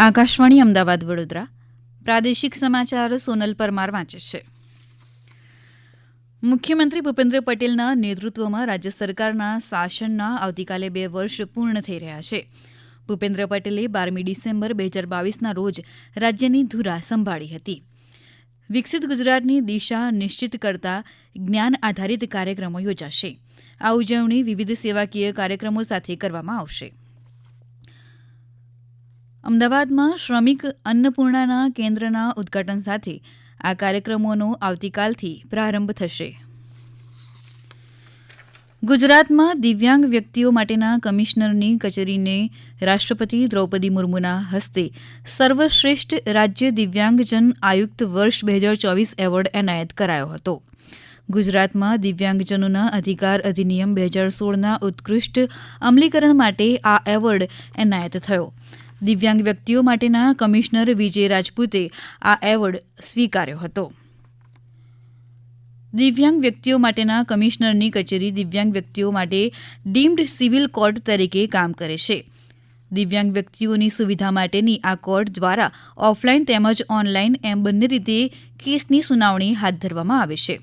આકાશવાણી અમદાવાદ વડોદરા પ્રાદેશિક સમાચાર સોનલ પરમાર વાંચે છે. મુખ્યમંત્રી ભૂપેન્દ્ર પટેલના નેતૃત્વમાં રાજ્ય સરકારના શાસનના આવતીકાલે 2 વર્ષ પૂર્ણ થઈ રહ્યા છે. ભૂપેન્દ્ર પટેલે 12મી ડિસેમ્બર 2022ના રોજ રાજ્યની ધુરા સંભાળી હતી. વિકસિત ગુજરાતની દિશા નિશ્ચિત કરતા જ્ઞાન આધારિત કાર્યક્રમો યોજાશે. આ ઉજવણી વિવિધ સેવાકીય કાર્યક્રમો સાથે કરવામાં આવશે. અમદાવાદમાં શ્રમિક અન્નપૂર્ણાના કેન્દ્રના ઉદ્ઘાટન સાથે આ કાર્યક્રમોનો આવતીકાલથી પ્રારંભ થશે. ગુજરાતમાં દિવ્યાંગ વ્યક્તિઓ માટેના કમિશનરની કચેરીને રાષ્ટ્રપતિ દ્રૌપદી મુર્મુના હસ્તે સર્વશ્રેષ્ઠ રાજ્ય દિવ્યાંગજન આયુક્ત વર્ષ 2024 એવોર્ડ એનાયત કરાયો હતો. ગુજરાતમાં દિવ્યાંગજનોના અધિકાર અધિનિયમ 2016ના ઉત્કૃષ્ટ અમલીકરણ માટે આ એવોર્ડ એનાયત થયો. દિવ્યાંગ વ્યક્તિઓ માટેના કમિશનર વિજય રાજપૂતે આ એવોર્ડ સ્વીકાર્યો હતો. દિવ્યાંગ વ્યક્તિઓ માટેના કમિશનરની કચેરી દિવ્યાંગ વ્યક્તિઓ માટે ડીમ્ડ સિવિલ કોર્ટ તરીકે કામ કરે છે. દિવ્યાંગ વ્યક્તિઓની સુવિધા માટેની આ કોર્ટ દ્વારા ઓફલાઈન તેમજ ઓનલાઈન એમ બંને રીતે કેસની સુનાવણી હાથ ધરવામાં આવે છે.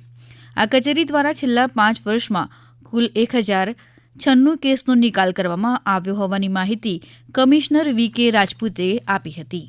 આ કચેરી દ્વારા છેલ્લા 5 વર્ષમાં કુલ 1096 કેસનો નિકાલ કરવામાં આવ્યો હોવાની માહિતી કમિશનર વી.કે. રાજપૂતે આપી હતી.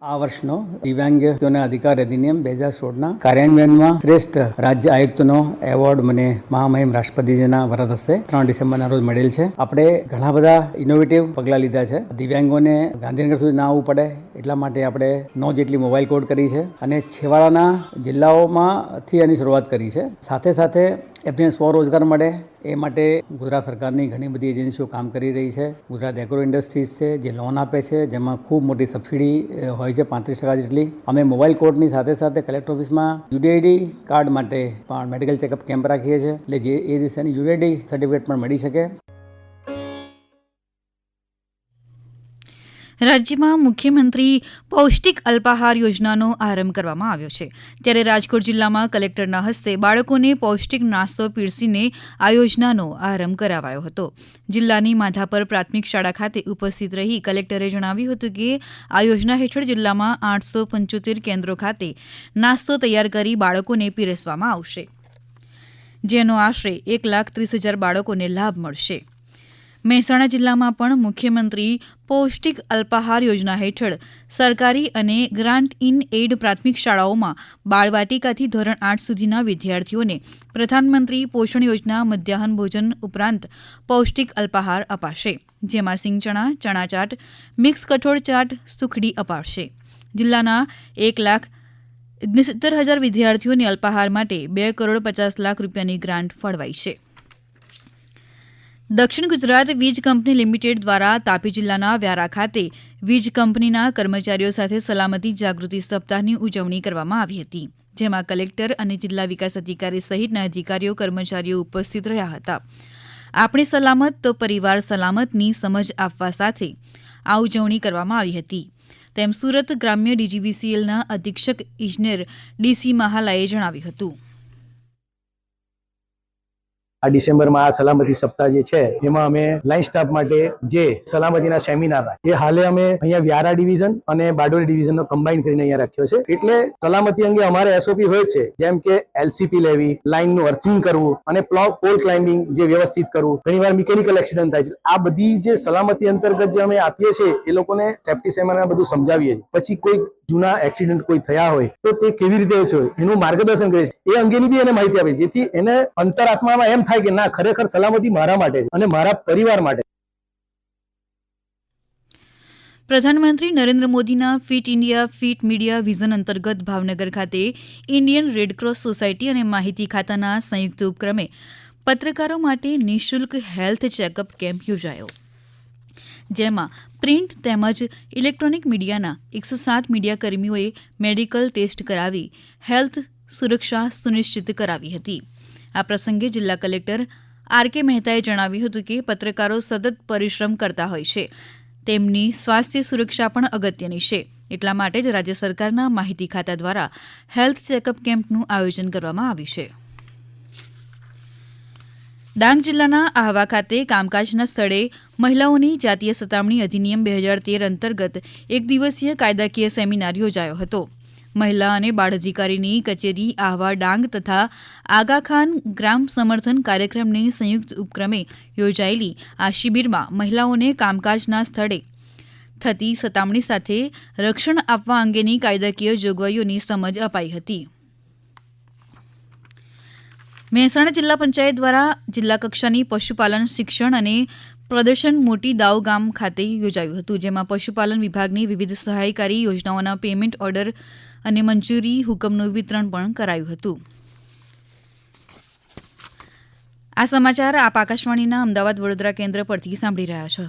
આ વર્ષનો દિવ્યાંગ વ્યક્તિઓના અધિકાર અધિનિયમ 2016ના કાર્યાન્વયનમાં શ્રેષ્ઠ રાજ્ય આયુક્તનો એવોર્ડ મને મહામહિમ રાષ્ટ્રપતિજીના વરદ હસ્તે 3 ડિસેમ્બરના રોજ મળેલ છે. આપણે ઘણા બધા ઇનોવેટિવ પગલાં લીધા છે. દિવ્યાંગોને ગાંધીનગર સુધી ના આવવું પડે એટલા માટે આપણે 9 જેટલી મોબાઈલ કોડ કરી છે અને છેવાડાના જિલ્લાઓમાંથી એની શરૂઆત કરી છે. સાથે સાથે એમને સ્વરોજગાર મળે એ માટે ગુજરાત સરકારની ઘણી બધી એજન્સીઓ કામ કરી રહી છે. ગુજરાત એગ્રો ઇન્ડસ્ટ્રીઝ છે જે લોન આપે છે, જેમાં ખૂબ મોટી સબસિડી હોય છે 35% જેટલી. અમે મોબાઈલ કોર્ટની સાથે સાથે કલેક્ટર ઓફિસમાં યુડીઆઈડી કાર્ડ માટે પણ મેડિકલ ચેકઅપ કેમ્પ રાખીએ છીએ, એટલે જે એ દિશાની યુડીઆઈડી સર્ટિફિકેટ પણ મળી શકે. રાજ્યમાં મુખ્યમંત્રી પૌષ્ટિક અલ્પાહાર યોજનાનો આરંભ કરવામાં આવ્યો છે. ત્યારે રાજકોટ જિલ્લામાં કલેક્ટરના હસ્તે બાળકોને પૌષ્ટિક નાસ્તો પીરસીને આ યોજનાનો આરંભ કરાવાયો હતો. જિલ્લાની માધાપર પ્રાથમિક શાળા ખાતે ઉપસ્થિત રહી કલેક્ટરે જણાવ્યું હતું કે આ યોજના હેઠળ જિલ્લામાં 875 કેન્દ્રો ખાતે નાસ્તો તૈયાર કરી બાળકોને પીરસવામાં આવશે, જેનો આશરે 1,30,000 બાળકોને લાભ મળશે. મહેસાણા જિલ્લામાં પણ મુખ્યમંત્રી પૌષ્ટિક અલ્પાહાર યોજના હેઠળ સરકારી અને ગ્રાન્ટ ઇન એઇડ પ્રાથમિક શાળાઓમાં બાળવાટિકાથી ધોરણ 8 સુધીના વિદ્યાર્થીઓને પ્રધાનમંત્રી પોષણ યોજના મધ્યાહન ભોજન ઉપરાંત પૌષ્ટિક અલ્પાહાર અપાશે, જેમાં સિંગ ચણા, ચણા ચાટ, મિક્સ કઠોળ ચાટ, સુખડી અપાશે. જિલ્લાના 1,69,000 વિદ્યાર્થીઓને અલ્પાહાર માટે 2,50,00,000 રૂપિયાની ગ્રાન્ટ ફળવાઈ છે. દક્ષિણ ગુજરાત વીજ કંપની લિમિટેડ દ્વારા તાપી જિલ્લાના વ્યારા ખાતે વીજ કંપનીના કર્મચારીઓ સાથે સલામતી જાગૃતિ સપ્તાહની ઉજવણી કરવામાં આવી હતી, જેમાં કલેક્ટર અને જિલ્લા વિકાસ અધિકારી સહિતના અધિકારીઓ કર્મચારીઓ ઉપસ્થિત રહ્યા હતા. આપણે સલામત તો પરિવાર સલામતની સમજ આપવા સાથે આ ઉજવણી કરવામાં આવી હતી, તેમ સુરત ગ્રામ્ય ડીજીવીસીએલના અધિક્ષક ઇજનેર ડીસી મહાલાએ જણાવ્યું હતું. આ ડિસેમ્બરમાં આ સલામતી સપ્તાહ જે છે એમાં અમે લાઇન સ્ટાફ માટે જે સલામતીના સેમિનાર એ હાલે અમે અહીંયા વ્યારા ડિવિઝન અને બારડોલી ડિવિઝનનો કમ્બાઇન કરીને અહીંયા રાખ્યો છે. એટલે સલામતી અંગે અમારે એસઓપી હોય છે, જેમ કે એલસીપી લેવી, લાઇનનું અર્થિંગ કરવું અને પોલ ક્લાઇમ્બિંગ જે વ્યવસ્થિત કરવું. ઘણીવાર મિકેનિકલ એક્સિડન્ટ થાય છે. આ બધી જે સલામતી અંતર્ગત જે અમે આપીએ છીએ એ લોકોને સેફ્ટી સેમિનાર બધું સમજાવીએ છીએ. પછી કોઈ જૂના એક્સિડન્ટ કોઈ થયા હોય તો તે કેવી રીતે છે એનું માર્ગદર્શન કરે છે, એ અંગેની બી એને માહિતી આપે, જેથી એને અંતરાત્મામાં એમ થાય કે ના, ખરેખર સલામતી મારા માટે અને મારા પરિવાર માટે. પ્રધાનમંત્રી નરેન્દ્ર મોદીના fit India fit media vision અંતર્ગત ભાવનગર ખાતે ઇન્ડિયન રેડક્રોસ સોસાયટી અને માહિતી ખાતાના સંયુક્ત ઉપક્રમે પત્રકારો માટે નિઃશુલ્ક હેલ્થ ચેકઅપ કેમ્પ યોજાયો, જેમાં પ્રિન્ટ તેમજ ઇલેક્ટ્રોનિક મીડિયાના 107 મીડિયા કર્મીઓએ મેડિકલ ટેસ્ટ કરાવી હેલ્થ સુરક્ષા સુનિશ્ચિત કરાવી હતી. આ પ્રસંગે જિલ્લા કલેક્ટર આર.કે. મહેતાએ જણાવ્યું હતું કે પત્રકારો સતત પરિશ્રમ કરતા હોય છે, તેમની સ્વાસ્થ્ય સુરક્ષા પણ અગત્યની છે. એટલા માટે જ રાજ્ય સરકારના માહિતી ખાતા દ્વારા હેલ્થ ચેકઅપ કેમ્પનું આયોજન કરવામાં આવ્યું છે. ડાંગ જિલ્લાના આહવા ખાતે કામકાજના સ્થળે મહિલાઓની જાતીય સતામણી અધિનિયમ 2013 અંતર્ગત એક દિવસીય કાયદાકીય સેમિનાર યોજાયો હતો. મહિલા અને બાળ અધિકારીની કચેરી આહવા ડાંગ તથા આગાખાન ગ્રામ સમર્થન કાર્યક્રમની સંયુક્ત ઉપક્રમે યોજાયેલી આ શિબિરમાં મહિલાઓને કામકાજના સ્થળે થતી સતામણી સાથે રક્ષણ આપવા અંગેની કાયદાકીય જોગવાઈઓની સમજ અપાઈ હતી. મહેસાણા જિલ્લા પંચાયત દ્વારા જિલ્લા કક્ષાની પશુપાલન શિક્ષણ અને પ્રદર્શન મોટી દાવ ગામ ખાતે યોજાયું હતું, જેમાં પશુપાલન વિભાગની વિવિધ સહાયકારી યોજનાઓના પેમેન્ટ ઓર્ડર અને મંજૂરી હુકમનું વિતરણ પણ કરાયું હતું. આ સમાચાર આપ આકાશવાણીના અમદાવાદ વડોદરા કેન્દ્ર પરથી સાંભળી રહ્યા છો.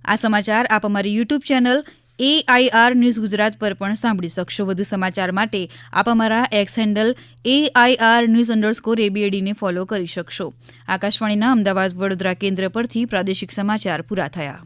આ સમાચાર આપ અમારી YouTube channel AIR news Gujarat પર પણ સાંભળી શકશો. વધુ સમાચાર માટે આપ અમારા એક્સ હેન્ડલ AIR_news_ABAD ને ફોલો કરી શકશો. આકાશવાણીના અમદાવાદ વડોદરા કેન્દ્ર પરથી પ્રાદેશિક સમાચાર પૂરા થયા.